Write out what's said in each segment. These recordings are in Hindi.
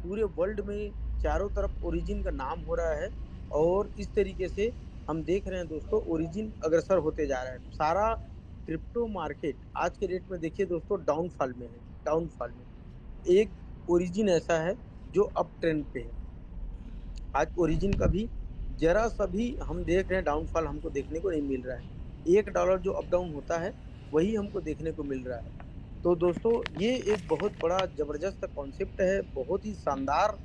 पूरे वर्ल्ड में चारों तरफ ओरिजिन का नाम हो रहा है। और इस तरीके से हम देख रहे हैं दोस्तों, ओरिजिन अग्रसर होते जा रहा है। सारा क्रिप्टो मार्केट आज के डेट में देखिए दोस्तों डाउनफॉल में है, डाउनफॉल में। एक ओरिजिन ऐसा है जो अप ट्रेंड पे है। आज ओरिजिन का भी जरा सा भी हम देख रहे हैं डाउनफॉल हमको देखने को नहीं मिल रहा है। $1 जो अप डाउन होता है वही हमको देखने को मिल रहा है। तो दोस्तों ये एक बहुत बड़ा जबरदस्त कॉन्सेप्ट है, बहुत ही शानदार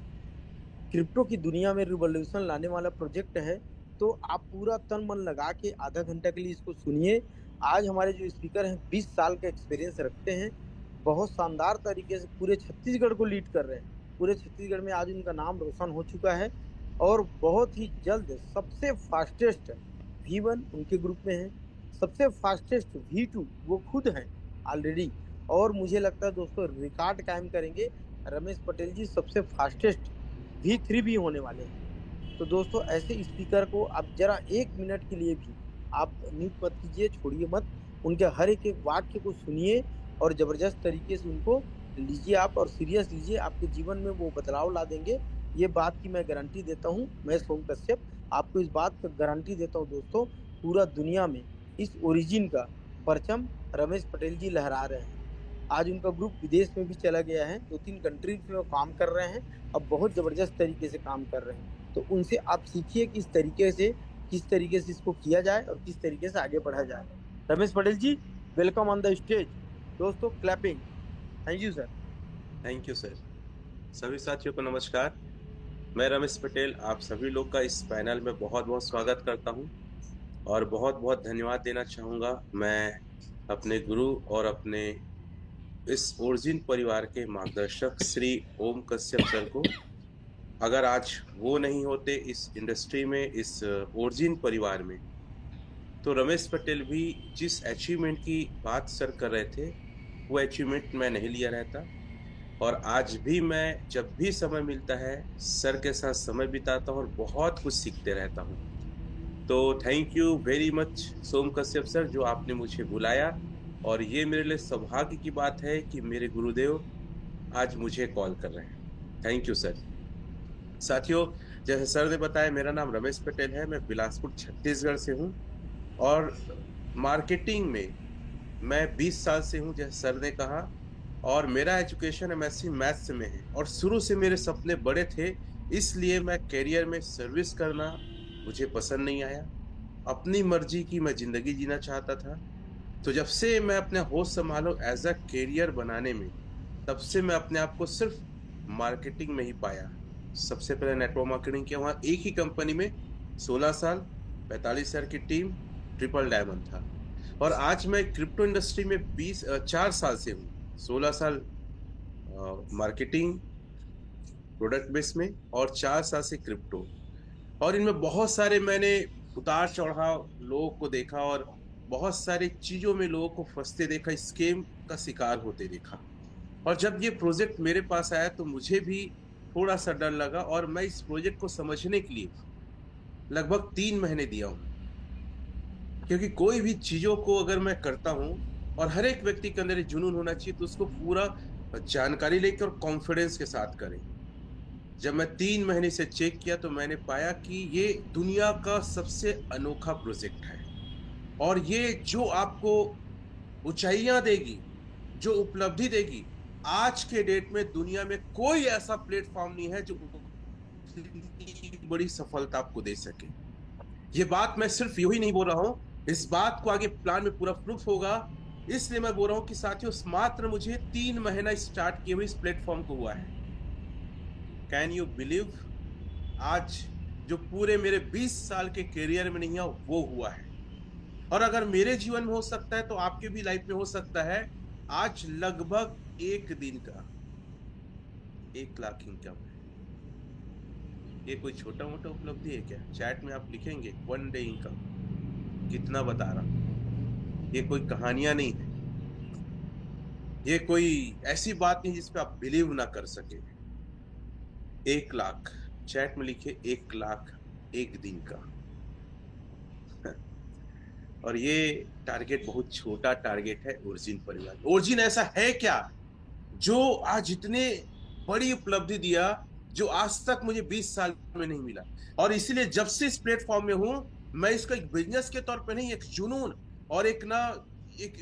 क्रिप्टो की दुनिया में रिवॉल्यूशन लाने वाला प्रोजेक्ट है। तो आप पूरा तन मन लगा के आधा घंटा के लिए इसको सुनिए। आज हमारे जो स्पीकर हैं 20 साल का एक्सपीरियंस रखते हैं, बहुत शानदार तरीके से पूरे छत्तीसगढ़ को लीड कर रहे हैं। पूरे छत्तीसगढ़ में आज उनका नाम रोशन हो चुका है। और बहुत ही जल्द सबसे फास्टेस्ट V1 उनके ग्रुप में है, सबसे फास्टेस्ट V2 वो खुद हैं ऑलरेडी। और मुझे लगता है दोस्तों रिकॉर्ड कायम करेंगे रमेश पटेल जी, सबसे फास्टेस्ट V3 भी होने वाले हैं। तो दोस्तों ऐसे स्पीकर को आप जरा 1 मिनट के लिए भी आप म्यूट मत कीजिए, छोड़िए मत। उनके हर एक एक वाक्य को सुनिए और जबरदस्त तरीके से उनको लीजिए आप, और सीरियस लीजिए। आपके जीवन में वो बदलाव ला देंगे, ये बात की मैं गारंटी देता हूँ। मैं सोम कश्यप आपको इस बात का गारंटी देता हूँ दोस्तों। पूरा दुनिया में इस ओरिजिन का परचम रमेश पटेल जी लहरा रहे हैं। आज उनका ग्रुप विदेश में भी चला गया है, 2-3 कंट्रीज में वो काम कर रहे हैं। अब बहुत जबरदस्त तरीके से काम कर रहे हैं। तो उनसे आप सीखिए किस तरीके से इसको किया जाए और किस तरीके से आगे बढ़ा जाए। रमेश पटेल जी, वेलकम ऑन द स्टेज। दोस्तों clapping. Thank you sir. Thank you sir. सभी साथियों को नमस्कार। मैं रमेश पटेल आप सभी लोग का इस पैनल में बहुत बहुत स्वागत करता हूं और बहुत बहुत धन्यवाद देना चाहूंगा मैं अपने गुरु और अपने इस ओरिजिन परिवार के मार्गदर्शक श्री ओम कश्यप सर को। अगर आज वो नहीं होते इस इंडस्ट्री में, इस ओरिजिन परिवार में, तो रमेश पटेल भी जिस अचीवमेंट की बात सर कर रहे थे वो अचीवमेंट मैं नहीं लिया रहता। और आज भी मैं जब भी समय मिलता है सर के साथ समय बिताता हूँ और बहुत कुछ सीखते रहता हूँ। तो thank you very much Som Kashyap sir, जो आपने मुझे बुलाया। और ये मेरे लिए सौभाग्य की बात है कि मेरे गुरुदेव आज मुझे कॉल कर रहे हैं। Thank you sir. साथियों, जैसे सर ने बताया, मेरा नाम रमेश पटेल है, मैं बिलासपुर छत्तीसगढ़ से हूँ। और मार्केटिंग में मैं 20 साल से हूँ, जैसे सर ने कहा। और मेरा एजुकेशन एमएससी मैथ्स में है और शुरू से मेरे सपने बड़े थे, इसलिए मैं करियर में सर्विस करना मुझे पसंद नहीं आया। अपनी मर्जी की मैं जिंदगी जीना चाहता था। तो जब से मैं अपने होश संभालो एज अ करियर बनाने में, तब से मैं अपने आप को सिर्फ मार्केटिंग में ही पाया। सबसे पहले नेटवर्क मार्केटिंग किया, वहाँ एक ही कंपनी में 16 साल, 45 हजार की टीम, ट्रिपल डायमंड था। और आज मैं क्रिप्टो इंडस्ट्री में 4 साल से हूँ। 16 साल मार्केटिंग प्रोडक्ट बेस में और 4 साल से क्रिप्टो। और इनमें बहुत सारे मैंने उतार चढ़ाव लोगों को देखा और बहुत सारी चीजों में लोगों को फंसते देखा, स्केम का शिकार होते देखा। और जब ये प्रोजेक्ट मेरे पास आया तो मुझे भी थोड़ा सा डर लगा और मैं इस प्रोजेक्ट को समझने के लिए लगभग 3 महीने दिया हूँ। क्योंकि कोई भी चीजों को अगर मैं करता हूँ, और हर एक व्यक्ति के अंदर ये जुनून होना चाहिए, तो उसको पूरा जानकारी लेकर और कॉन्फिडेंस के साथ करें। जब मैं 3 महीने से चेक किया तो मैंने पाया कि ये दुनिया का सबसे अनोखा प्रोजेक्ट है। और ये जो आपको ऊंचाइयां देगी, जो उपलब्धि देगी, आज के डेट में दुनिया में कोई ऐसा प्लेटफॉर्म नहीं है जो इतनी बड़ी सफलता आपको दे सके। ये बात मैं सिर्फ यू ही नहीं बोल रहा हूं, इस बात को आगे प्लान में पूरा प्रूफ होगा। इसलिए मैं बोल रहा हूं कि साथियों, मात्र मुझे 3 महीना स्टार्ट किए हुए इस प्लेटफॉर्म को हुआ है। Can you believe? आज जो पूरे मेरे 20 साल के करियर में नहीं हुआ वो हुआ है। और अगर मेरे जीवन में हो सकता है तो आपके भी लाइफ में हो सकता है। आज लगभग एक दिन का 1 लाख इनकम है। ये कोई छोटा मोटा उपलब्धि है क्या? चैट में आप लिखेंगे 1 डे इनकम, कितना बता रहा हूं। ये कोई कहानियां नहीं है, ये कोई ऐसी बात नहीं जिसपे आप बिलीव ना कर सके। 1 लाख, चैट में लिखे 1 लाख एक दिन का। और ये टारगेट बहुत छोटा टारगेट है ओरिजिन परिवार। ओरिजिन ऐसा है क्या जो आज इतने बड़ी उपलब्धि दिया जो आज तक मुझे 20 साल में नहीं मिला। और इसीलिए जब से इस प्लेटफॉर्म में हूं, मैं इसको एक बिजनेस के तौर पे नहीं, एक जुनून और एक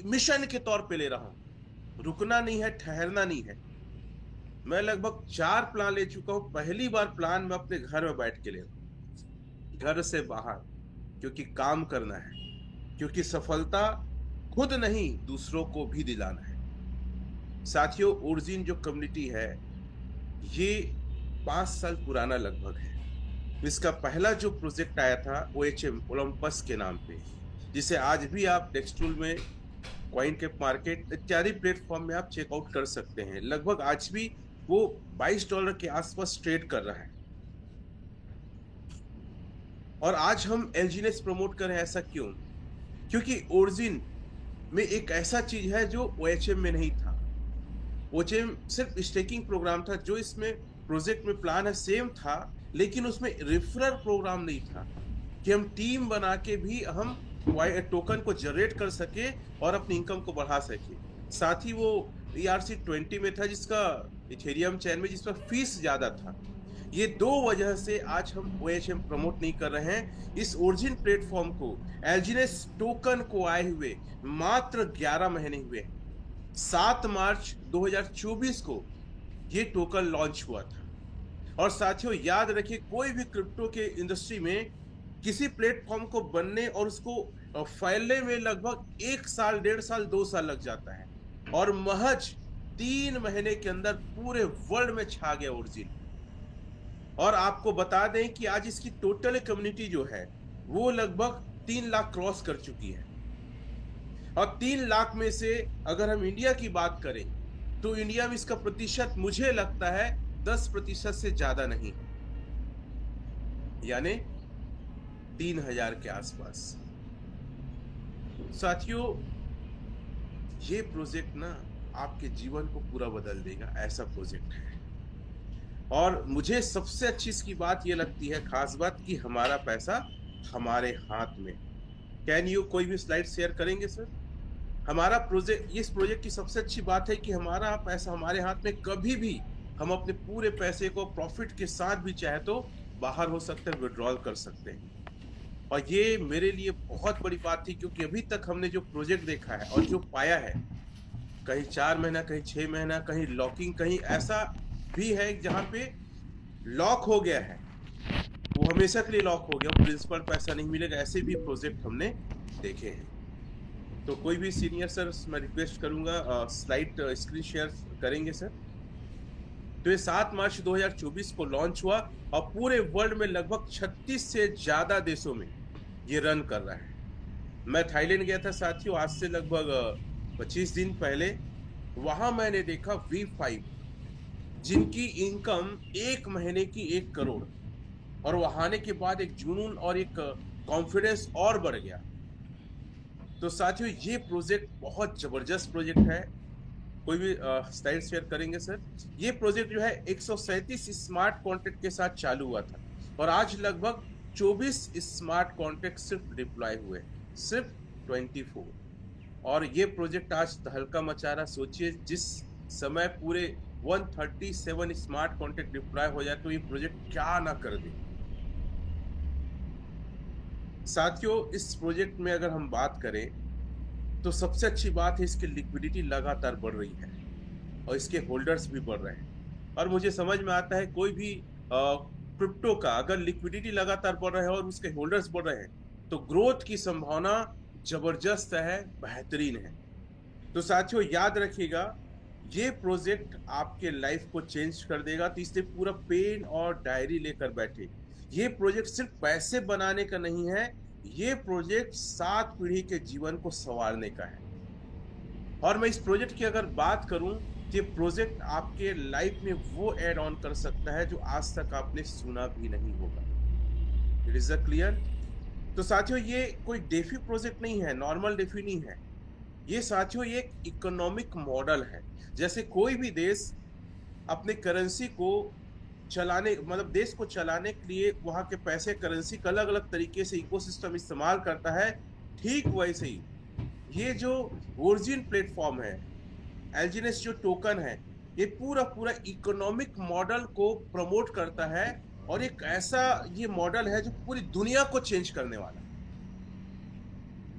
मिशन के तौर पे ले रहा हूं। रुकना नहीं है, ठहरना नहीं है। मैं लगभग 4 प्लान ले चुका हूं। पहली बार प्लान मैं अपने घर में बैठ के ले रहा हूं, घर से बाहर, क्योंकि काम करना है, क्योंकि सफलता खुद नहीं दूसरों को भी दिलाना है। साथियों, ओरिजिन जो कम्युनिटी है ये 5 साल पुराना लगभग है। इसका पहला जो प्रोजेक्ट आया था OHM ओलंपस के नाम पे, जिसे आज भी आप डेक्सटूल में, कॉइनकेप मार्केट इत्यादि प्लेटफॉर्म में आप चेकआउट कर सकते हैं। लगभग आज भी वो $22 के आसपास ट्रेड कर रहा है। और आज हम एलजीनेस प्रमोट कर रहे हैं। ऐसा क्यों? क्योंकि ओरिजिन में एक ऐसा चीज है जो OHM में नहीं था। OHM सिर्फ स्टेकिंग प्रोग्राम था, जो इसमें प्रोजेक्ट में प्लान है सेम था, लेकिन उसमें रेफरल प्रोग्राम नहीं था कि हम टीम बना के भी हम टोकन को जनरेट कर सके और अपनी इनकम को बढ़ा सके। साथ ही वो ERC-20 में था, जिसका इथेरियम चैन में, जिस पर फीस ज्यादा था। ये दो वजह से आज हम OHM प्रमोट नहीं कर रहे हैं। इस ओरिजिन प्लेटफॉर्म को, एलजीनेस टोकन को आए हुए मात्र 11 महीने हुए हैं। 7 मार्च 2024 को ये टोकन लॉन्च हुआ था। और साथियों याद रखिए, कोई भी क्रिप्टो के इंडस्ट्री में किसी प्लेटफॉर्म को बनने और उसको फैलने में लगभग 1 साल, 1.5 साल, 2 साल लग जाता है, और महज 3 महीने के अंदर पूरे वर्ल्ड में छा गया ओरिजिन। और आपको बता दें कि आज इसकी टोटल कम्युनिटी जो है वो लगभग 3 लाख क्रॉस कर चुकी है। और 3 लाख में से अगर हम इंडिया की बात करें तो इंडिया में इसका प्रतिशत मुझे लगता है 10% से ज्यादा नहीं, यानी 3000 के आसपास। साथियों, ये प्रोजेक्ट ना आपके जीवन को पूरा बदल देगा, ऐसा प्रोजेक्ट है। और मुझे सबसे अच्छी इसकी बात ये लगती है, खास बात, कि हमारा पैसा हमारे हाथ में। कैन यू कोई भी स्लाइड शेयर करेंगे सर? हमारा प्रोजेक्ट, इस प्रोजेक्ट की सबसे अच्छी बात है कि हमारा पैसा हमारे हाथ में। कभी भी हम अपने पूरे पैसे को प्रॉफिट के साथ भी चाहे तो बाहर हो सकते हैं, विड्रॉल कर सकते हैं। और ये मेरे लिए बहुत बड़ी बात थी, क्योंकि अभी तक हमने जो प्रोजेक्ट देखा है और जो पाया है, कहीं 4 महीना, कहीं 6 महीना, कहीं लॉकिंग, कहीं ऐसा भी है जहां पे लॉक हो गया है, वो हमेशा के लिए लॉक हो गया, प्रिंसिपल पैसा नहीं मिलेगा, ऐसे भी प्रोजेक्ट हमने देखे हैं। तो कोई भी सीनियर सर, मैं रिक्वेस्ट करूंगा स्लाइड स्क्रीन शेयर करेंगे सर। तो ये 7 मार्च 2024 को लॉन्च हुआ और पूरे वर्ल्ड में लगभग 36 से ज्यादा देशों में ये रन कर रहा है। मैं थाईलैंड गया था साथियों, आज से लगभग 25 दिन पहले। वहां मैंने देखा V5 जिनकी इनकम 1 महीने की 1 करोड़, और वहां आने के बाद एक जुनून और एक कॉन्फिडेंस और बढ़ गया। तो साथियों, ये प्रोजेक्ट बहुत जबरदस्त प्रोजेक्ट है। कोई भी स्लाइड शेयर करेंगे सर? ये प्रोजेक्ट जो है 137 स्मार्ट कॉन्ट्रैक्ट के साथ चालू हुआ था, और आज लगभग 24 स्मार्ट कॉन्ट्रैक्ट सिर्फ डिप्लॉय हुए, सिर्फ 24। और ये प्रोजेक्ट आज तहलका मचा रहा। सोचिए, जिस समय पूरे 137 स्मार्ट कॉन्ट्रैक्ट डिप्लॉय हो जाए तो ये प्रोजेक्ट क्या ना कर दे। साथियों, इस प्रोजेक्ट में अगर हम बात करें तो सबसे अच्छी बात है, इसकी लिक्विडिटी लगातार बढ़ रही है और इसके होल्डर्स भी बढ़ रहे हैं। और मुझे समझ में आता है, कोई भी क्रिप्टो का अगर लिक्विडिटी लगातार बढ़ रहा है और उसके होल्डर्स बढ़ रहे हैं, तो ग्रोथ की संभावना जबरदस्त है, बेहतरीन है। तो साथियों याद रखिएगा, ये प्रोजेक्ट आपके लाइफ को चेंज कर देगा। तो इसलिए पूरा पेन और डायरी लेकर बैठे। ये प्रोजेक्ट सिर्फ पैसे बनाने का नहीं है, ये प्रोजेक्ट 7 पीढ़ी के जीवन को संवारने का है। और मैं इस प्रोजेक्ट की अगर बात करूं, ये प्रोजेक्ट आपके लाइफ में वो ऐड ऑन कर सकता है जो आज तक आपने सुना भी नहीं होगा। It is a clear? तो साथियों, ये कोई डेफी प्रोजेक्ट नहीं है, नॉर्मल डेफी नहीं है। ये साथियों ये एक इकोनॉमिक मॉडल है। जैसे कोई भी देश अपने करेंसी को चलाने, मतलब देश को चलाने के लिए वहां के पैसे, करेंसी का अलग अलग तरीके से इकोसिस्टम इस्तेमाल करता है, ठीक वैसे ही ये जो ओरिजिन प्लेटफॉर्म है, एलजीनेस जो टोकन है, ये पूरा पूरा इकोनॉमिक मॉडल को प्रमोट करता है, और एक ऐसा ये मॉडल है जो पूरी दुनिया को चेंज करने वाला है।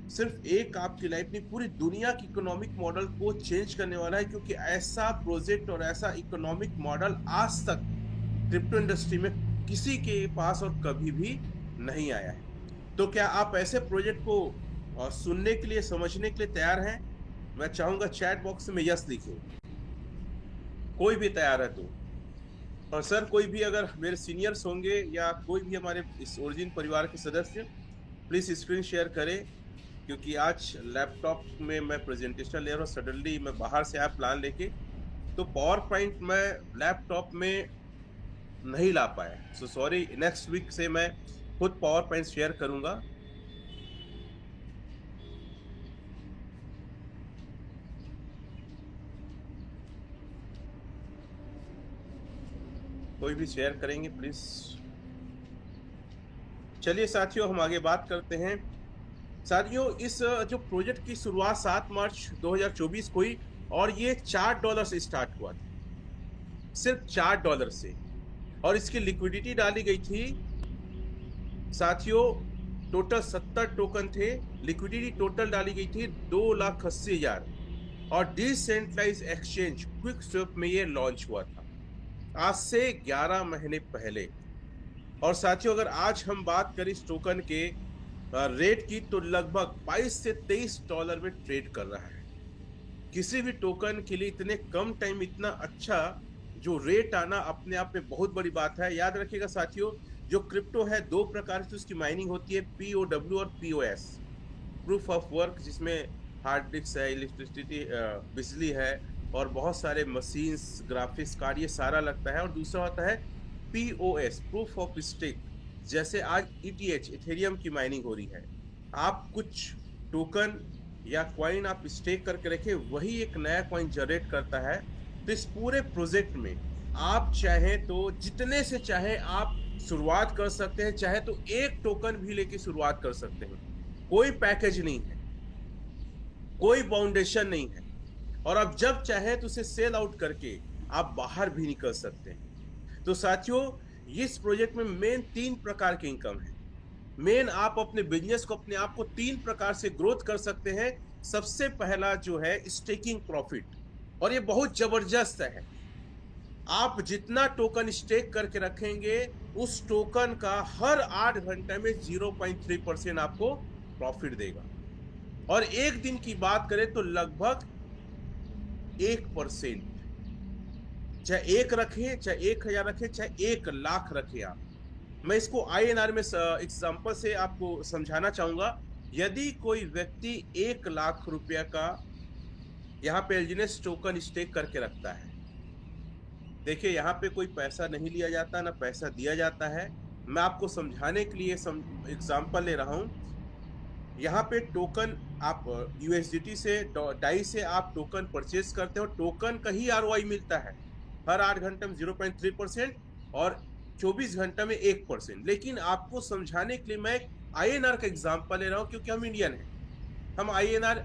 सिर्फ एक आपकी लाइफ नहीं, पूरी दुनिया की इकोनॉमिक मॉडल को चेंज करने वाला है, क्योंकि ऐसा प्रोजेक्ट और ऐसा इकोनॉमिक मॉडल आज तक क्रिप्टो इंडस्ट्री में किसी के पास और कभी भी नहीं आया है। तो क्या आप ऐसे प्रोजेक्ट को सुनने के लिए, समझने के लिए तैयार हैं? मैं चाहूंगा चैट बॉक्स में यस लिखें, कोई भी तैयार है तो। और सर, कोई भी अगर मेरे सीनियर्स होंगे या कोई भी हमारे इस ओरिजिन परिवार के सदस्य, प्लीज स्क्रीन शेयर करें, क्योंकि आज लैपटॉप में मैं प्रेजेंटेशन ले रहा हूँ, सडनली मैं बाहर से आया प्लान लेके, तो पावर पॉइंट मैं लैपटॉप में नहीं ला पाया। सो सॉरी, नेक्स्ट वीक से मैं खुद पावर पॉइंट शेयर करूंगा। कोई भी शेयर करेंगे प्लीज। चलिए साथियों, हम आगे बात करते हैं। साथियों, इस जो प्रोजेक्ट की शुरुआत 7 मार्च 2024 को हुई, और ये $4 से स्टार्ट हुआ था, सिर्फ $4 से। और इसकी लिक्विडिटी डाली गई थी साथियों, टोटल 70 टोकन थे, लिक्विडिटी टोटल डाली गई थी 2,80,000, और डिसेंट्रलाइज एक्सचेंज क्विक स्वेप में ये लॉन्च हुआ था आज से 11 महीने पहले। और साथियों, अगर आज हम बात करें इस टोकन के रेट की, तो लगभग 22 से $23 में ट्रेड कर रहा है। किसी भी टोकन के लिए इतने कम टाइम इतना अच्छा जो रेट आना अपने आप में बहुत बड़ी बात है। याद रखिएगा साथियों, जो क्रिप्टो है, दो प्रकार से उसकी माइनिंग होती है, POW और POS, प्रूफ ऑफ वर्क, जिसमें हार्ड डिस्क है, इलेक्ट्रिसिटी, बिजली है, और बहुत सारे मशीन्स, ग्राफिक्स कार्ड, ये सारा लगता है। और दूसरा होता है POS, प्रूफ ऑफ स्टेक, जैसे आज ETH, इथेरियम की माइनिंग हो रही है। आप कुछ टोकन या कॉइन आप स्टेक करके रखे, वही एक नया कॉइन जनरेट करता है। तो इस पूरे प्रोजेक्ट में आप चाहें तो जितने से चाहे आप शुरुआत कर सकते हैं, चाहे तो एक टोकन भी लेके शुरुआत कर सकते हैं। कोई पैकेज नहीं है, कोई बाउंडेशन नहीं है, और आप जब चाहे तो उसे सेल आउट करके आप बाहर भी निकल सकते हैं। तो साथियों, इस प्रोजेक्ट में मेन 3 प्रकार के इनकम है। मेन आप अपने बिजनेस को, अपने आप को 3 प्रकार से ग्रोथ कर सकते हैं। सबसे पहला जो है स्टेकिंग प्रॉफिट, और ये बहुत जबरदस्त है। आप जितना टोकन स्टेक करके रखेंगे, उस टोकन का हर 8 घंटे में 0.3% आपको प्रॉफिट देगा। और एक दिन की बात करें तो लगभग 1%, चाहे 1 रखें, चाहे 1,000 रखें, चाहे 1,00,000 रखें आप। मैं इसको INR में एग्जांपल से आपको समझाना चाहूंगा। यदि कोई व्यक्ति 1,00,000 रुपया का यहाँ पे एलजीनेस टोकन स्टेक करके रखता है, देखिए यहाँ पे कोई पैसा नहीं लिया जाता, ना पैसा दिया जाता है। मैं आपको समझाने के लिए एग्जांपल ले रहा हूँ। यहाँ पे टोकन आप USDT से, डाई से आप टोकन परचेज करते हो, टोकन का ही ROI मिलता है। हर 8 घंटे में 0.3% और 24 घंटे में 1%। लेकिन आपको समझाने के लिए मैं INR का एग्जांपल ले रहा हूँ, क्योंकि हम इंडियन हैं, हम INR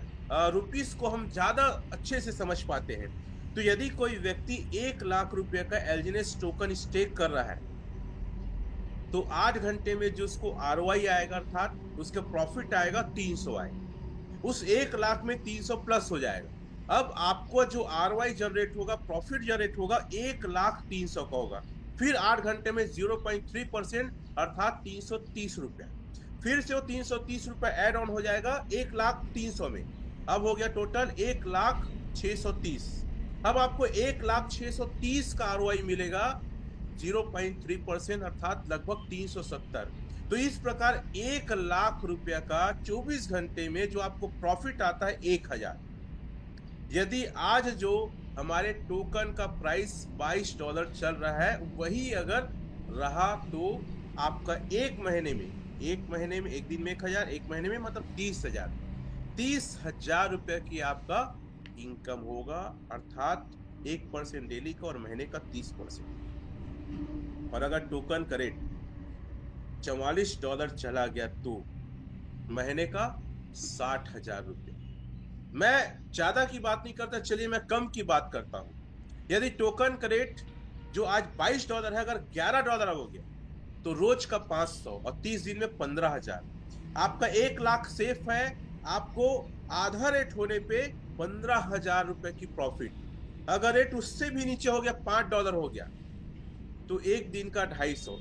रुपीस को हम ज्यादा अच्छे से समझ पाते हैं। तो यदि कोई व्यक्ति 1,00,000 रुपये का एलजीनेस टोकन स्टेक कर रहा है, तो 8 घंटे में जो उसको ROI आएगा, अर्थात उसका प्रॉफिट आएगा 300 आए। उस 1,00,000 में 300 प्लस हो जाएगा। अब आपको जो ROI जनरेट होगा, प्रॉफिट जनरेट होगा, 1,03,000 का होगा। फिर 8 घंटे में 0.3%, अर्थात 330 रुपया। फिर से वो 330 रुपया एड ऑन हो जाएगा 1,03,000 में। अब हो गया टोटल 1,0630। अब आपको 1,0630 का ROI मिलेगा 0.3%, अर्थात लगभग 370। तो इस प्रकार 1,00,000 रुपया का 24 घंटे में जो आपको प्रॉफिट आता है 1,000। यदि आज जो हमारे टोकन का प्राइस $22 चल रहा है, वही अगर रहा तो आपका एक महीने में, एक दिन में 1,000, एक महीने में मतलब 30,000, 30,000 रुपये की आपका इनकम होगा, अर्थात 1% डेली का और महीने का 30%। और अगर टोकन का रेट $44 चला गया तो महीने का 60,000 रुपये। मैं ज्यादा की बात नहीं करता, चलिए मैं कम की बात करता हूं। यदि टोकन का रेट जो आज $22 है, अगर $11 हो गया तो रोज का 500 और 30 दिन में 15,000, आपका 1 लाख सेफ है। आपको आधा रेट होने पे 15,000 रुपए की प्रॉफिट। अगर रेट उससे भी नीचे हो गया, $5 हो गया, तो एक दिन का 250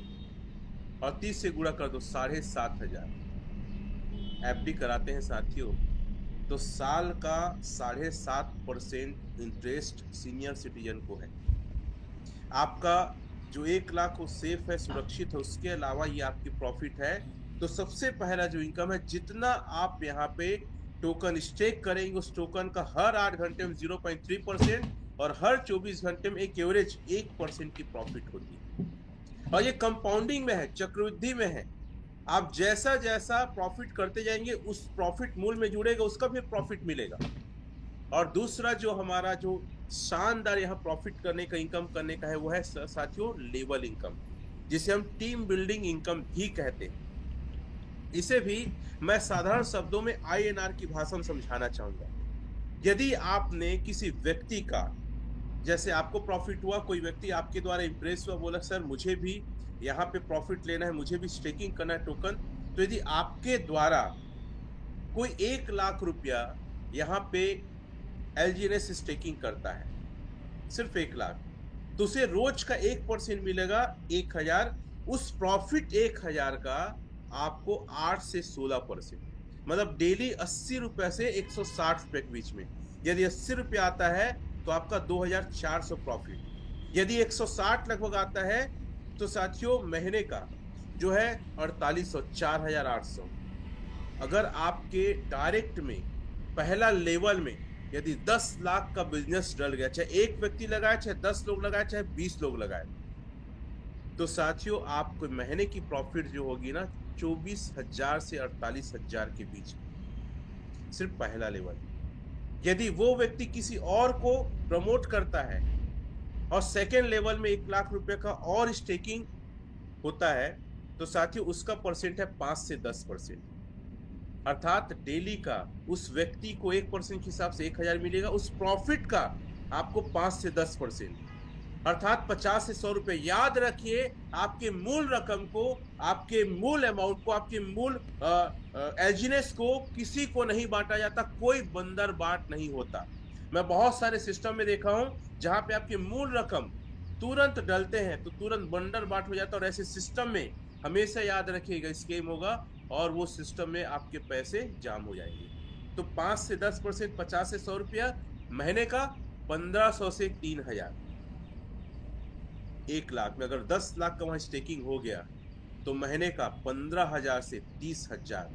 और 30 से गुणा कर दो, 7,500। एफडी कराते हैं साथियों तो साल का 7.5% इंटरेस्ट सीनियर सिटीजन को है। आपका जो 1 लाख वो सेफ है, सुरक्षित है, उसके अलावा ये आपकी प्रॉफिट है। तो सबसे पहला जो इनकम है, जितना आप यहाँ पे टोकन स्टेक करेंगे उस टोकन का हर 8 घंटे में 0.3% और हर 24 घंटे में एक एवरेज 1% की प्रॉफिट होती है। और ये कंपाउंडिंग में है, चक्रवृद्धि में है। आप जैसा जैसा प्रॉफिट करते जाएंगे उस प्रॉफिट मूल में जुड़ेगा, उसका भी प्रॉफिट मिलेगा। और दूसरा जो हमारा जो शानदार यहाँ प्रॉफिट करने का, इनकम करने का है, वो है साथियों लेवल इनकम, जिसे हम टीम बिल्डिंग इनकम भी कहते हैं। इसे भी मैं साधारण शब्दों में INR की भाषा में समझाना चाहूंगा। यदि आपने किसी व्यक्ति का, जैसे आपको प्रॉफिट हुआ, कोई व्यक्ति आपके द्वारा इंप्रेस हुआ, बोला सर मुझे भी यहाँ पे प्रॉफिट लेना है, मुझे भी स्टेकिंग करना है टोकन, तो यदि आपके द्वारा कोई 1 लाख रुपया यहाँ पे LGNS स्टेकिंग करता है, सिर्फ 1 लाख, तो उसे रोज का 1% मिलेगा, 1,000। उस प्रॉफिट 1,000 का आपको 8 से 16%, मतलब डेली 80 रुपए से 160 रुपए के बीच में। यदि 80 रुपये आता है तो आपका 2,400 प्रॉफिट। यदि 160 लगभग आता है तो साथियों महीने का जो है 4,800, 4,800। अगर आपके डायरेक्ट में पहला लेवल में यदि 10 लाख का बिजनेस डल गया, चाहे एक व्यक्ति लगाए, चाहे 10 लोग लगाए, चाहे 20 लोग लगाए, तो साथियों आपको महीने की प्रॉफिट जो होगी ना 24,000 से 48,000 के बीच, सिर्फ पहला लेवल। यदि वो व्यक्ति किसी और को प्रमोट करता है और सेकेंड लेवल में 1 लाख रुपए का और स्टेकिंग होता है, तो साथियों उसका परसेंट है 5 से 10%। अर्थात डेली का उस व्यक्ति को 1% के हिसाब से 1,000 मिलेगा, उस प्रॉफिट का आपको 5 से 10%, अर्थात 50 से 100 रुपए। याद रखिए, आपके मूल रकम को, आपके मूल अमाउंट को, आपके मूल एजिनेस को किसी को नहीं बांटा जाता, कोई बंदर बाट नहीं होता। मैं बहुत सारे सिस्टम में देखा हूं जहां पे आपके मूल रकम तुरंत डलते हैं तो तुरंत बंडर बाट हो जाता है, और ऐसे सिस्टम में हमेशा याद रखिएगा स्कैम होगा और वो सिस्टम में आपके पैसे जाम हो जाएंगे। तो 5 से 10%, 50 से 100 रुपया महीने का, 1,500 से 3,000। 1 लाख में अगर 10 लाख का वहां स्टेकिंग हो गया तो महीने का 15,000 से 30,000।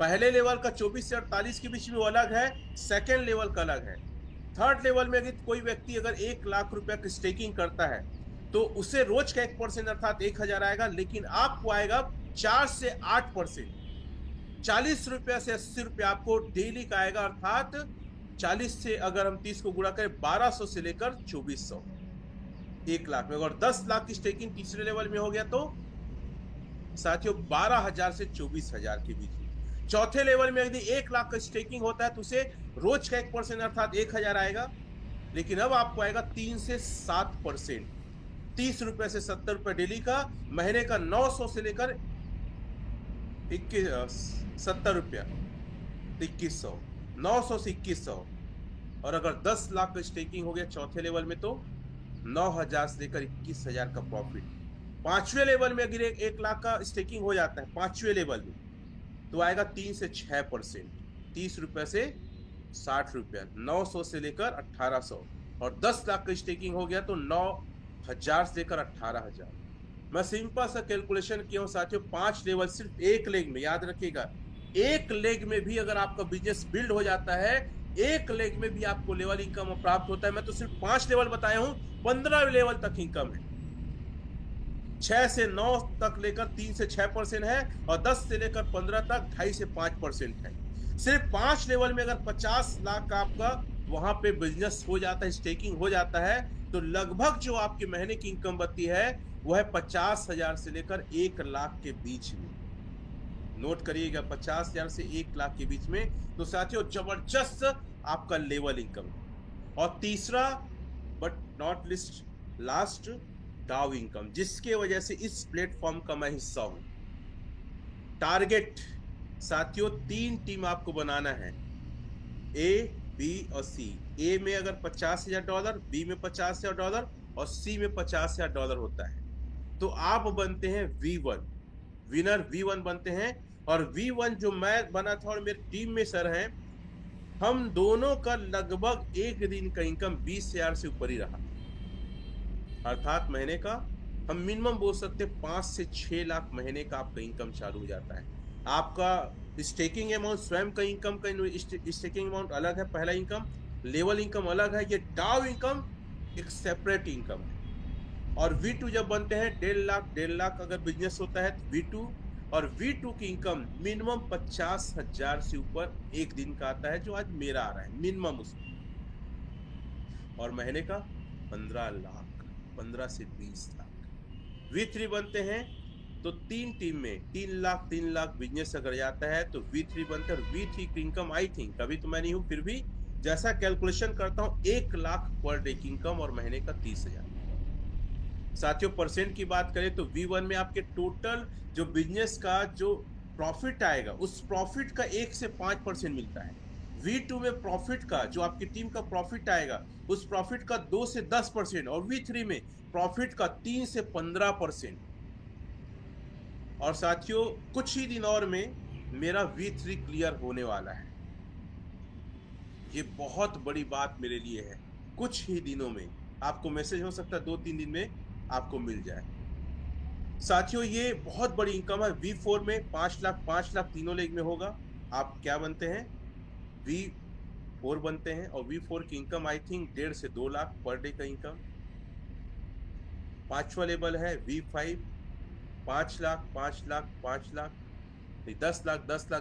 पहले लेवल का 24 से 48 के बीच में वो अलग है, सेकेंड लेवल का अलग है। थर्ड लेवल में अगर कोई व्यक्ति अगर 1 लाख रुपया की स्टेकिंग करता है तो उसे रोज का 1% अर्थात 1,000 आएगा, लेकिन आपको आएगा 4 से 8%। 40 रुपया से 80 रुपया आपको डेली का आएगा, अर्थात 40 से अगर हम 30 को गुणा करें 1,200 से लेकर 2,400। 1 लाख में अगर 10 लाख की स्टेकिंग तीसरे लेवल में हो गया तो साथियों 12,000 से 24,000 के बीच में। चौथे लेवल में यदि 1 लाख का स्टेकिंग होता है तो उसे रोज का 1% अर्थात 1,000 आएगा, लेकिन अब आपको आएगा 3 से 7%। 30 रुपए से 70 रुपए डेली का, महीने का 900 से लेकर 70 रुपया 2,100, 900 से 2,100। और अगर 10 लाख का स्टेकिंग हो गया चौथे लेवल में तो 9,000 से लेकर 21,000 का प्रॉफिट। पांचवें लेवल में अगर 1 लाख का स्टेकिंग हो जाता है पांचवें लेवल में तो आएगा 3 से 6%। 30 रुपए से 60 रुपया, 900 से लेकर 1,800। और 10 लाख का स्टेकिंग हो गया तो 9,000 से लेकर 18,000। मैं सिंपल सा कैलकुलेशन किया हूं साथियों, 5 लेवल सिर्फ एक लेग में। याद रखिएगा, एक लेग में भी अगर आपका बिजनेस बिल्ड हो जाता है, एक लेग में भी आपको लेवल इनकम प्राप्त होता है। मैं तो सिर्फ 5 लेवल बताया हूं, 15 लेवल तक इनकम है। 6 से 9 तक लेकर 3 से 6% है, और 10 से लेकर 15 तक 2.5 से 5% है। सिर्फ 5 लेवल में अगर 50 लाख का आपका वहां पे बिजनेस हो जाता है, स्टेकिंग हो जाता है, तो लगभग जो आपकी महीने की इनकम बनती है वो है 50,000 से लेकर 1 लाख के बीच में। नोट करिएगा, 50,000 से 1 लाख के बीच में। तो साथियों जबरदस्त आपका लेवल इनकम। और तीसरा बट नॉट लिस्ट लास्ट, डाउ इनकम, जिसके वजह से इस प्लेटफॉर्म का मैं हिस्सा हूं। टारगेट साथियों, 3 टीम आपको बनाना है, ए, बी और सी। ए में अगर $50,000, बी में $50,000 और सी में $50,000 होता है, तो आप बनते हैं V1, विनर V1 बनते हैं। और V1 जो मैं बना था और मेरी टीम में सर हैं, हम दोनों का लगभग एक दिन का इनकम 20,000 से ऊपर ही रहा। अर्थात महीने का हम मिनिमम बोल सकते हैं 5 से 6 लाख महीने का आपका इनकम चालू हो जाता है। आपका स्टेकिंग अमाउंट, स्वयं का इनकम का स्टेकिंग अमाउंट अलग है, पहला इनकम, लेवल इनकम अलग है, ये डाउ इनकम एक सेपरेट इनकम है। और V2 जब बनते हैं 1.5 लाख अगर बिजनेस होता है तो V2, और V2 की इनकम मिनिमम 50,000 से ऊपर एक दिन का आता है, जो आज मेरा आ रहा है मिनिमम उसमें। और महीने का 15 लाख, 15 से 20 लाख। V3 बनते हैं तो 3 टीम में 3 लाख बिजनेस अगर जाता है तो V3 बनते हैं। और V3 की इनकम आई थिंक, अभी तो मैं नहीं हूं, फिर भी जैसा कैलकुलेशन करता हूं 1 लाख पर डे की इनकम और महीने का 30,000। साथियों परसेंट की बात करें तो V1 में आपके टोटल जो बिजनेस का जो प्रॉफिट आएगा, उस प्रॉफिट का 1 से 5% मिलता है। V2 में प्रॉफिट का जो आपकी टीम का प्रॉफिट आएगा, उस प्रॉफिट का 2 से 10%, और V3 में प्रॉफिट का 3 से 15%। और साथियों कुछ ही दिन और में मेरा V3 क्लियर होने वाला है। ये बहुत बड़ी बात मेरे लिए है। कुछ ही दिनों में आपको मैसेज हो सकता है 2-3 दिन में आपको मिल जाए। साथियों ये बहुत बड़ी इनकम है। V4 में 5 लाख तीनों लेग में होगा। आप क्या बनते हैं? V4 बनते हैं। और V4 की इनकम आई थिंक 1.5 से 2 लाख पर डे का इनकम। 5वां लेवल है V5, 5 लाख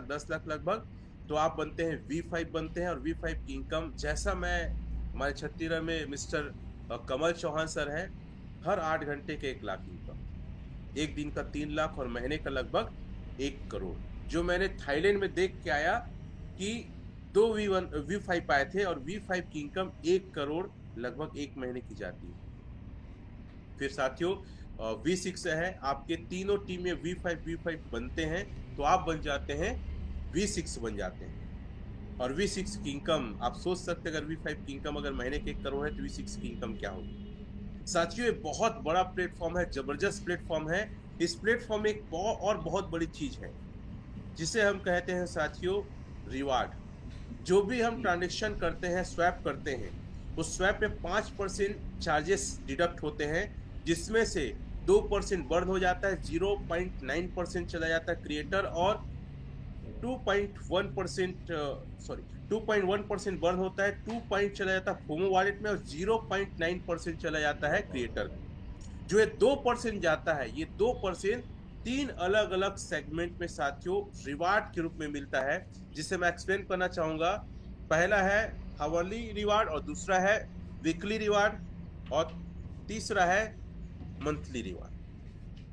10 लाख लगभग। तो आप बनते हैं V5 बनते हैं। और V5 की इनकम, जैसा मैं, हमारे छत्तीसगढ़ में मिस्टर कमल चौहान सर है, हर 8 घंटे के 1 लाख इनकम, एक दिन का 3 लाख और महीने का लगभग 1 करोड़। जो मैंने थाईलैंड में देख के आया कि 2 V5 आए थे और V5 की इनकम 1 करोड़ लगभग 1 महीने की जाती है। फिर साथियों V6 है, आपके तीनों टीम में V5 बनते हैं तो आप बन जाते हैं V6 बन जाते हैं। और V6 की इनकम आप सोच सकते हैं, अगर V5 की इनकम अगर महीने के 1 करोड़ है तो V6 की इनकम क्या होगी। साथियों ये बहुत बड़ा प्लेटफॉर्म है, जबरदस्त प्लेटफॉर्म है। इस प्लेटफॉर्म में एक बहुत बड़ी चीज है जिसे हम कहते हैं साथियों रिवार्ड। जो भी हम ट्रांजेक्शन करते हैं, स्वैप करते हैं, उस स्वैप में 5% चार्जेस डिडक्ट होते हैं, जिसमें से 2% बर्न हो जाता है, 0.9% चला जाता है क्रिएटर, और 2.1% बर्न होता है, 2 चला जाता है फोमो वॉलेट में, और 0.9% चला जाता है क्रिएटर में। जो ये 2% जाता है, ये 2% 3 अलग अलग सेगमेंट में साथियों रिवार्ड के रूप में मिलता है, जिसे मैं एक्सप्लेन करना चाहूंगा। पहला है हावरली रिवार्ड, और दूसरा है वीकली रिवार्ड, और तीसरा है मंथली रिवार्ड।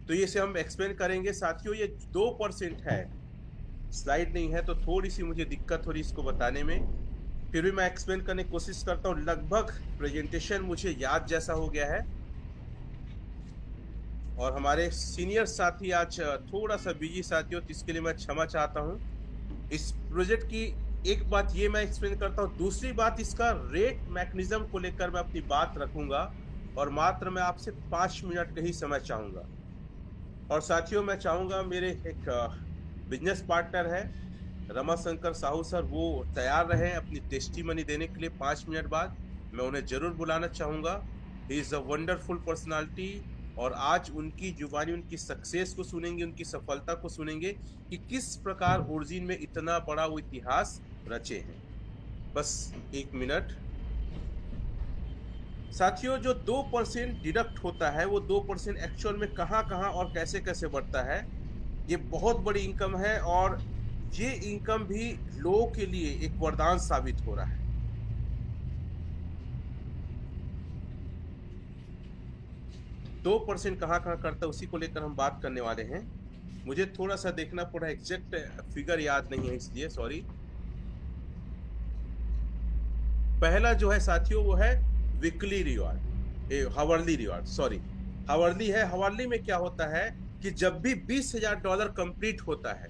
तो ये से हम एक्सप्लेन करेंगे साथियों। ये 2% है, स्लाइड नहीं है तो थोड़ी सी मुझे दिक्कत हो रही इसको बताने में, फिर भी मैं एक्सप्लेन करने की कोशिश करता हूँ। लगभग प्रेजेंटेशन मुझे याद जैसा हो गया है। और हमारे सीनियर साथी आज थोड़ा सा बिजी साथियों, तो इसके लिए मैं क्षमा चाहता हूँ। इस प्रोजेक्ट की एक बात ये मैं एक्सप्लेन करता हूँ, दूसरी बात इसका रेट मैकेनिज्म को लेकर मैं अपनी बात रखूंगा, और मात्र मैं आपसे 5 मिनट का ही समय चाहूंगा। और साथियों मैं चाहूंगा, मेरे एक बिजनेस पार्टनर है रमाशंकर साहू सर, वो तैयार रहे अपनी टेस्टिमनी देने के लिए 5 मिनट बाद। मैं उन्हें जरूर बुलाना चाहूंगा। He is a wonderful personality, और आज उनकी जुबानी उनकी सक्सेस को सुनेंगे, उनकी सफलता को सुनेंगे कि किस प्रकार ओरिजिन में इतना बड़ा वो इतिहास रचे हैं। बस 1 मिनट साथियों। जो 2% डिडक्ट होता है, वो 2% एक्चुअल में कहां कहां और कैसे कैसे बढ़ता है, ये बहुत बड़ी इनकम है। और ये इनकम भी लोगों के लिए एक वरदान साबित हो रहा है। 2% कहां कहां करता है, उसी को लेकर हम बात करने वाले हैं। मुझे थोड़ा सा देखना पड़ा, एग्जैक्ट फिगर याद नहीं है इसलिए सॉरी। पहला जो है साथियों वो है weekly reward, hourly reward, sorry, hourly है। हावरली में क्या होता है कि जब भी $20,000 कंप्लीट होता है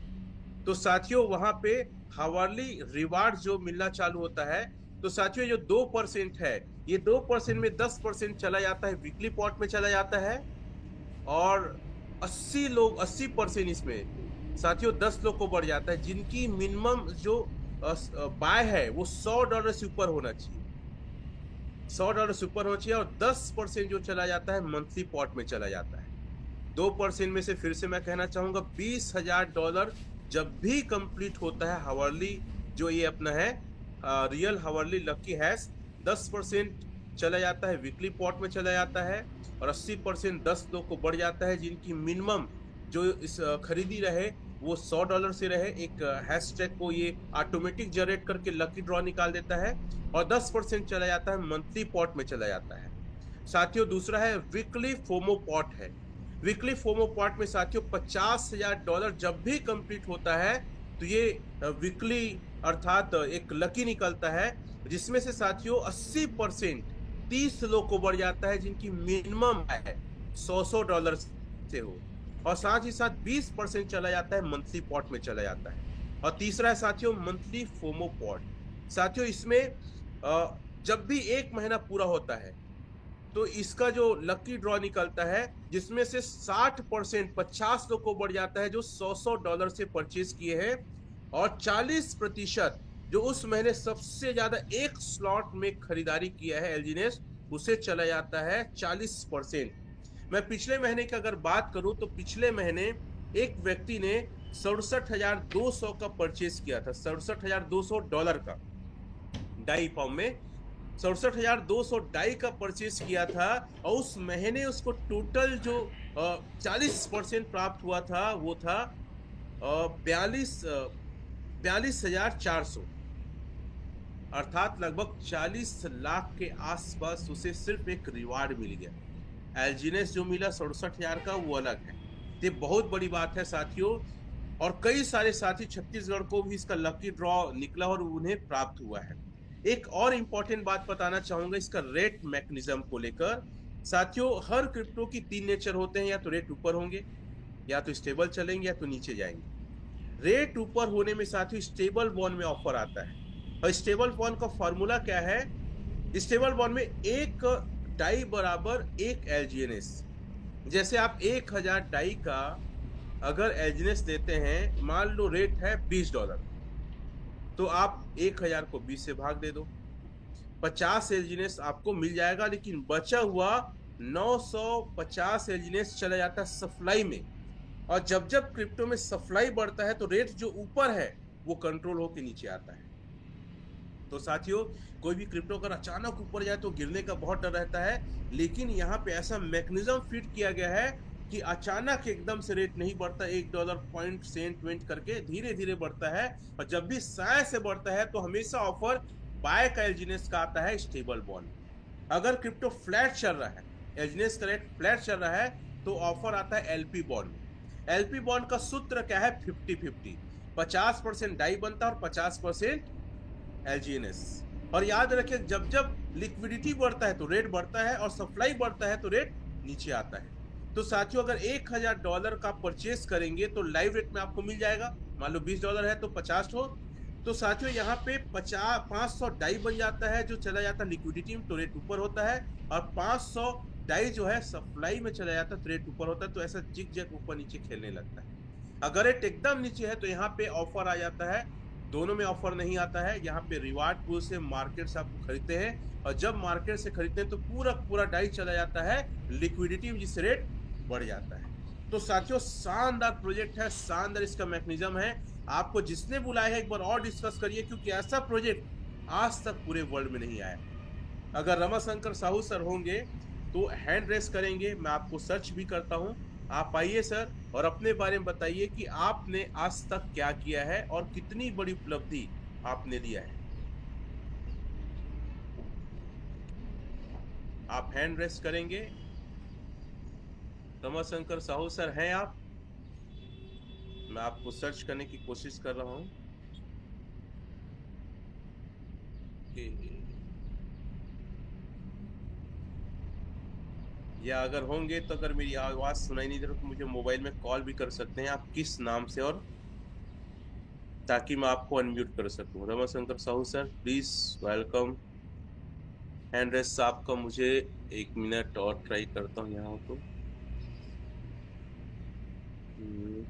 तो साथियों वहां पे हावरली रिवार्ड जो मिलना चालू होता है। तो साथियों जो 2% है, ये 2% में 10% चला जाता है वीकली पॉट में चला जाता है, और 80% इसमें साथियों 10 लोग को बढ़ जाता है जिनकी मिनिमम जो बाय है वो $100 से ऊपर होना चाहिए, $100 से ऊपर होना चाहिए। और 10% जो चला जाता है मंथली पॉट में चला जाता है। 2% में से फिर से मैं कहना चाहूंगा $20,000 जब भी कंप्लीट होता है हावरली, जो ये अपना है रियल हावरली लकी हैश, 10% चला जाता है वीकली पॉट में चला जाता है, और 80% 10 लोग को बढ़ जाता है जिनकी मिनिमम जो इस खरीदी रहे वो $100 से रहे। एक हैशटैग को ये ऑटोमेटिक जनरेट करके लकी ड्रॉ निकाल देता है, और 10% चला जाता है मंथली पॉट में चला जाता है। साथियों दूसरा है वीकली फोमो पॉट है। वीकली फोमो पॉट में साथियों $50,000 जब भी कंप्लीट होता है तो ये वीकली अर्थात एक लकी निकलता है, जिसमें से साथियों 80% 30 लोग को बढ़ जाता है जिनकी मिनिमम है $100 से हो, और साथ ही साथ 20% चला जाता है मंथली पॉट में चला जाता है। और तीसरा है साथियों मंथली फोमो पॉट। साथियों इसमें जब भी एक महीना पूरा होता है तो इसका जो लकी ड्रॉ निकलता है, जिसमें से 60% 50 लोग को बढ़ जाता है जो $100 से परचेज किए हैं, और 40% जो उस महीने सबसे ज्यादा एक स्लॉट में खरीदारी किया है एलजीनेस, उसे चला जाता है 40%। मैं पिछले महीने की अगर बात करूं तो पिछले महीने एक व्यक्ति ने 67,200 का परचेज किया था, $67,200 का डाई फॉर्म में 67,200 डाई का परचेज किया था, और उस महीने उसको टोटल जो 40% प्राप्त हुआ था वो था 42,400, अर्थात लगभग 40 लाख के आसपास उसे सिर्फ एक रिवार्ड मिल गया। एलजीनेस जो मिला 67,000 का वो अलग है। ये बहुत बड़ी बात है साथियों, और कई सारे साथी छत्तीसगढ़ को भी इसका लकी ड्रॉ निकला और उन्हें प्राप्त हुआ है। एक और इंपॉर्टेंट बात बताना चाहूंगा इसका रेट मैकेनिज्म को लेकर। साथियों हर क्रिप्टो की तीन नेचर होते हैं, या तो रेट ऊपर होंगे, या तो स्टेबल चलेंगे, या तो नीचे जाएंगे। रेट ऊपर होने में साथियों स्टेबल बॉन्ड में ऑफर आता है, और स्टेबल बॉन्ड का फॉर्मूला क्या है? स्टेबल बॉन्ड में एक डाई बराबर एक एलजीएनएस। जैसे आप 1,000 डाई का अगर एलजीएनएस लेते हैं, मान लो रेट है $20, तो आप 1,000 को 20 से भाग दे दो, 50 एलजीएनएस आपको मिल जाएगा। लेकिन बचा हुआ 950 एलजीएनएस चला जाता है सप्लाई में, और जब जब क्रिप्टो में सप्लाई बढ़ता है तो रेट जो ऊपर है वो कंट्रोल होकर नीचे आता है। तो साथियों कोई भी क्रिप्टो अगर अचानक ऊपर जाए तो गिरने का बहुत डर रहता है, लेकिन यहाँ पे ऐसा मैकेनिज्म फिट किया गया है कि अचानक एकदम से रेट नहीं बढ़ता, $1 पॉइंट सेंट वेंट करके धीरे धीरे बढ़ता है। और जब भी साय से बढ़ता है तो हमेशा ऑफर बाय का एलजीनेस का आता है स्टेबल बॉन्ड। अगर क्रिप्टो फ्लैट चल रहा है, एलजीनेस का रेट फ्लैट चल रहा है, तो ऑफर आता है एलपी बॉन्ड में। एलपी बॉन्ड का सूत्र क्या है? 50-50, 50% डाई बनता है और 50% एलजीएनएस। और याद रखिए जब जब लिक्विडिटी बढ़ता है तो रेट बढ़ता है, और सप्लाई बढ़ता है तो रेट नीचे आता है। तो साथियों अगर $1,000 का परचेस करेंगे तो लाइव रेट में आपको मिल जाएगा, मान लो $20 है तो 50 हो, तो साथियों यहाँ पे 500 डाई बन जाता है जो चला जाता है लिक्विडिटी में, तो रेट ऊपर होता है, और 500 डाई जो है सप्लाई में चला जाता है तो रेट ऊपर होता है। तो ऐसा जिग जैग ऊपर नीचे खेलने लगता है। अगर रेट एकदम नीचे है तो यहाँ पे ऑफर आ जाता है, दोनों में ऑफर नहीं आता है। यहाँ पे रिवार्ड पूल से मार्केट से आप खरीदते हैं, और जब मार्केट से खरीदते हैं तो पूरा पूरा डाई चला जाता है लिक्विडिटी, जिससे रेट बढ़ जाता है। तो साथियों शानदार प्रोजेक्ट है, शानदार इसका मैकेनिज्म है। आपको जिसने बुलाया है एक बार और डिस्कस करिए, क्योंकि ऐसा प्रोजेक्ट आज तक पूरे वर्ल्ड में नहीं आया। अगर रमाशंकर साहू सर होंगे तो हैंड रेस करेंगे, मैं आपको सर्च भी करता हूं। आप आइए सर और अपने बारे में बताइए कि आपने आज तक क्या किया है और कितनी बड़ी उपलब्धि आपने लिया है। आप हैंड रेस करेंगे? रमाशंकर साहू सर हैं आप? मैं आपको सर्च करने की कोशिश कर रहा हूं कि या अगर होंगे तो अगर मेरी आवाज सुनाई नहीं दे रही तो मुझे मोबाइल में कॉल भी कर सकते हैं आप किस नाम से, और ताकि मैं आपको अनम्यूट कर सकूं। Ramashankar Sahu sir please welcome. Hand raise साहब का मुझे 1 मिनट और ट्राई करता हूँ यहाँ तो। हम्म,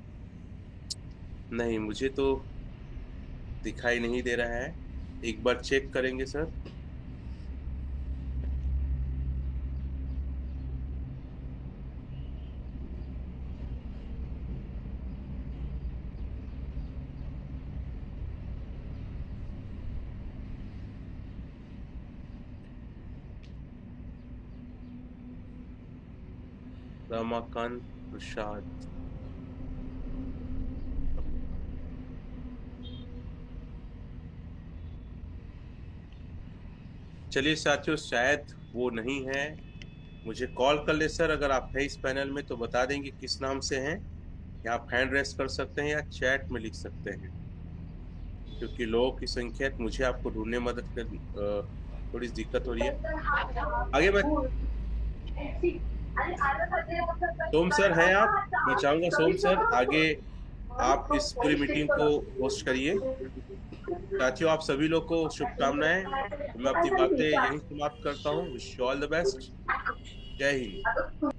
नहीं, मुझे तो दिखाई नहीं दे रहा है। एक बार चेक करेंगे सर। रमाकांत प्रसाद। चलिए साथियों, शायद वो नहीं है। मुझे कॉल कर ले सर, अगर आप है इस पैनल में तो बता देंगे किस नाम से हैं, या आप हैंड रेस कर सकते हैं या चैट में लिख सकते हैं। क्योंकि लोगों की संख्या है, तो मुझे आपको ढूंढने में मदद कर थोड़ी सी दिक्कत हो रही है। आगे मैं सोम सर हैं आप, मैं चाहूंगा सोम सर आगे आप इस पूरी मीटिंग को होस्ट करिए। साथियों, आप सभी लोग को शुभकामनाएं। मैं अपनी बातें यहीं समाप्त करता हूँ। Wish you all the best. जय हिंद।